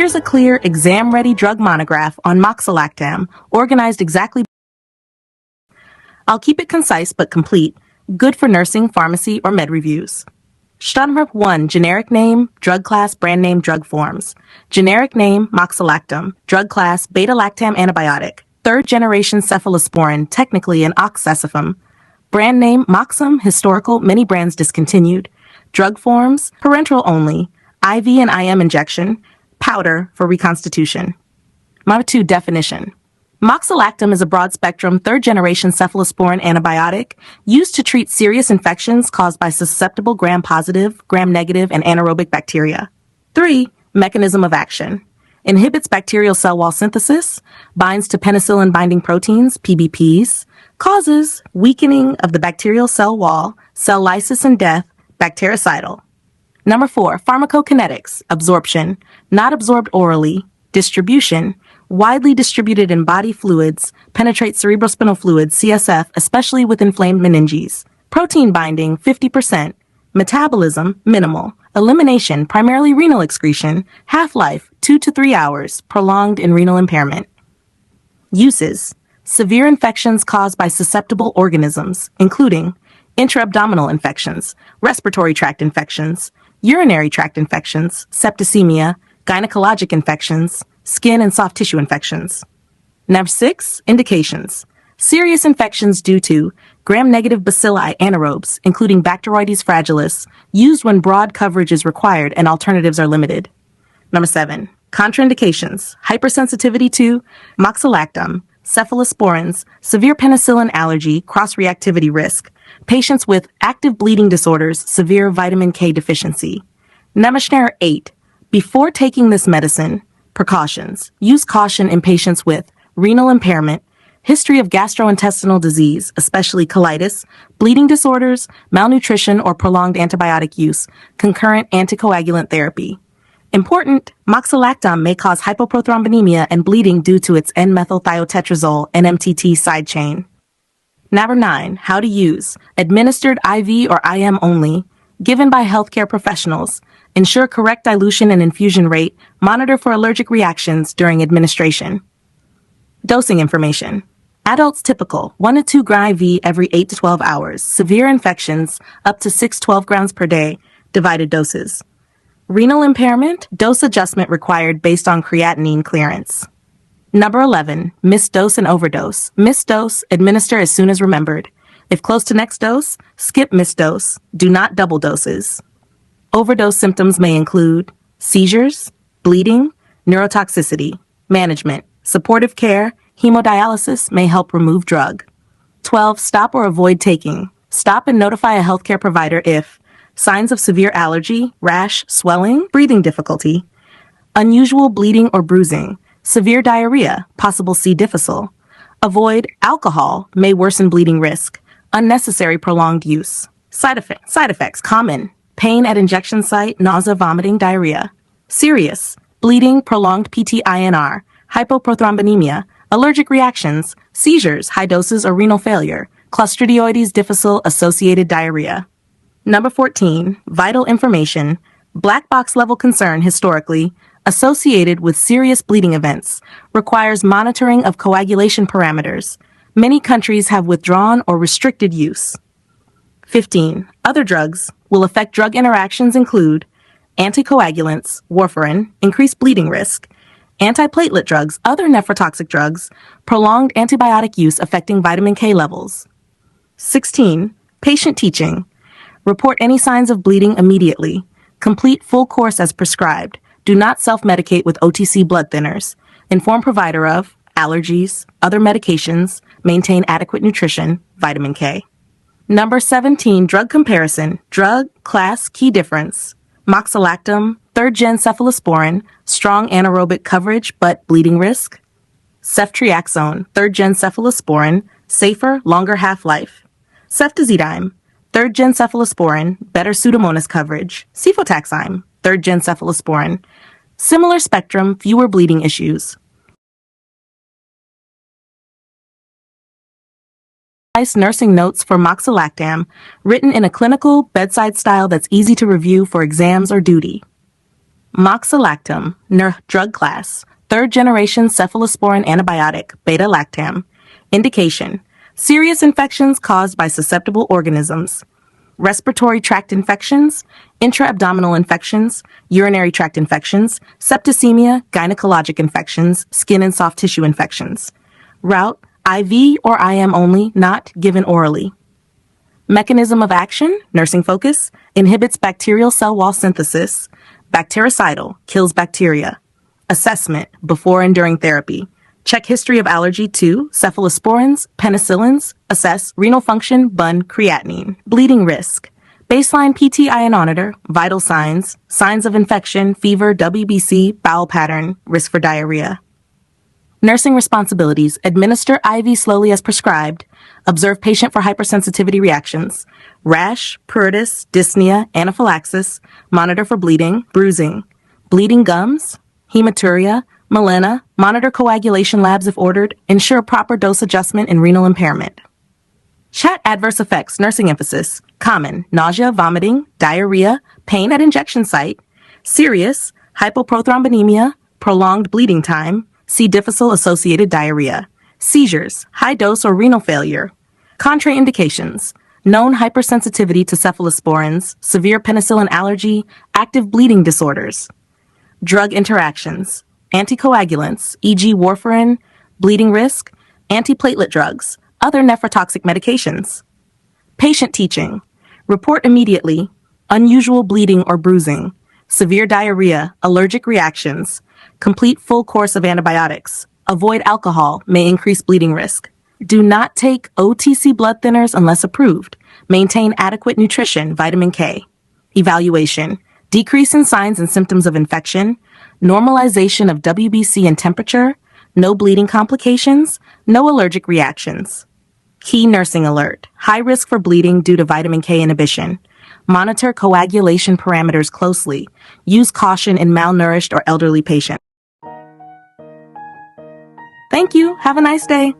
Here's a clear, exam-ready drug monograph on MOXALACTAM, organized exactly. I'll keep it concise but complete, good for nursing, pharmacy, or med reviews. Standard 1. Generic name, drug class, brand name, drug forms. Generic name, MOXALACTAM. Drug class, beta-lactam antibiotic. Third generation cephalosporin, technically an oxacifam. Brand name, Moxam, historical, many brands discontinued. Drug forms, parenteral only, IV and IM injection, powder for reconstitution. Number 2. Definition. MOXALACTAM is a broad-spectrum, third-generation cephalosporin antibiotic used to treat serious infections caused by susceptible gram-positive, gram-negative, and anaerobic bacteria. 3. Mechanism of action. Inhibits bacterial cell wall synthesis, binds to penicillin-binding proteins, PBPs, causes weakening of the bacterial cell wall, cell lysis and death, bactericidal. Number 4. Pharmacokinetics. Absorption. Not absorbed orally. Distribution. Widely distributed in body fluids, penetrates cerebrospinal fluid, CSF, especially with inflamed meninges. Protein binding, 50%. Metabolism, minimal. Elimination, primarily renal excretion. Half-life, 2 to 3 hours, prolonged in renal impairment. Uses. Severe infections caused by susceptible organisms, including intra-abdominal infections, respiratory tract infections, urinary tract infections, septicemia, gynecologic infections, skin and soft tissue infections. Number 6. Indications. Serious infections due to gram-negative bacilli anaerobes, including Bacteroides fragilis, used when broad coverage is required and alternatives are limited. Number 7. Contraindications. Hypersensitivity to MOXALACTAM, cephalosporins, severe penicillin allergy, cross-reactivity risk, patients with active bleeding disorders, severe vitamin K deficiency. Number 8. Before taking this medicine, precautions. Use caution in patients with renal impairment, history of gastrointestinal disease, especially colitis, bleeding disorders, malnutrition, or prolonged antibiotic use, concurrent anticoagulant therapy. Important, MOXALACTAM may cause hypoprothrombonemia and bleeding due to its N-methylthiotetrazole NMTT side chain. Number 9. How to use. Administered IV or IM only. Given by healthcare professionals. Ensure correct dilution and infusion rate. Monitor for allergic reactions during administration. Dosing information. Adults typical, 1 to 2 gram IV every 8 to 12 hours. Severe infections, up to 6-12 grams per day. Divided doses. Renal impairment, dose adjustment required based on creatinine clearance. Number 11. Missed dose and overdose. Missed dose, administer as soon as remembered. If close to next dose, skip missed dose. Do not double doses. Overdose symptoms may include seizures, bleeding, neurotoxicity, management, supportive care, hemodialysis may help remove drug. 12. Stop or avoid taking. Stop and notify a healthcare provider if signs of severe allergy, rash, swelling, breathing difficulty, unusual bleeding or bruising, severe diarrhea, possible C. difficile. Avoid alcohol, may worsen bleeding risk, unnecessary prolonged use. Side effects, common. Pain at injection site, nausea, vomiting, diarrhea. Serious, bleeding, prolonged PTINR, hypoprothrombonemia, allergic reactions, seizures, high doses or renal failure, Clostridioides difficile associated diarrhea. Number 14. Vital information. Black box level concern historically associated with serious bleeding events, requires monitoring of coagulation parameters. Many countries have withdrawn or restricted use. 15. Other drugs will affect drug interactions include anticoagulants, warfarin, increased bleeding risk, antiplatelet drugs, other nephrotoxic drugs, prolonged antibiotic use affecting vitamin K levels. 16. Patient teaching. Report any signs of bleeding immediately. Complete full course as prescribed. Do not self-medicate with OTC blood thinners. Inform provider of allergies, other medications, maintain adequate nutrition, vitamin K. Number 17. Drug comparison. Drug, class, key difference. MOXALACTAM, third-gen cephalosporin, strong anaerobic coverage but bleeding risk. Ceftriaxone, third-gen cephalosporin, safer, longer half-life. Ceftazidime, third-gen cephalosporin, better Pseudomonas coverage. Cefotaxime, third-gen cephalosporin, similar spectrum, fewer bleeding issues. Nursing notes for MOXALACTAM, written in a clinical, bedside style that's easy to review for exams or duty. MOXALACTAM, drug class, third-generation cephalosporin antibiotic, beta-lactam. Indication: serious infections caused by susceptible organisms. Respiratory tract infections, intra-abdominal infections, urinary tract infections, septicemia, gynecologic infections, skin and soft tissue infections. Route: IV or IM only, not given orally. Mechanism of action, nursing focus, inhibits bacterial cell wall synthesis. Bactericidal, kills bacteria. Assessment, before and during therapy. Check history of allergy to cephalosporins, penicillins. Assess renal function, BUN, creatinine. Bleeding risk. Baseline PT ionometer, vital signs, signs of infection, fever, WBC, bowel pattern, risk for diarrhea. Nursing responsibilities: administer IV slowly as prescribed. Observe patient for hypersensitivity reactions. Rash, pruritus, dyspnea, anaphylaxis. Monitor for bleeding, bruising. Bleeding gums, hematuria, melena. Monitor coagulation labs if ordered. Ensure proper dose adjustment and renal impairment. Chat adverse effects, nursing emphasis. Common: nausea, vomiting, diarrhea, pain at injection site. Serious: hypoprothrombonemia, prolonged bleeding time. C. difficile-associated diarrhea. Seizures, high dose or renal failure. Contraindications: known hypersensitivity to cephalosporins, severe penicillin allergy, active bleeding disorders. Drug interactions: anticoagulants, e.g. warfarin, bleeding risk, antiplatelet drugs, other nephrotoxic medications. Patient teaching: report immediately, unusual bleeding or bruising, severe diarrhea, allergic reactions, complete full course of antibiotics. Avoid alcohol, may increase bleeding risk. Do not take OTC blood thinners unless approved. Maintain adequate nutrition, vitamin K. Evaluation: decrease in signs and symptoms of infection, normalization of WBC and temperature, no bleeding complications, no allergic reactions. Key nursing alert: high risk for bleeding due to vitamin K inhibition. Monitor coagulation parameters closely. Use caution in malnourished or elderly patients. Thank you. Have a nice day.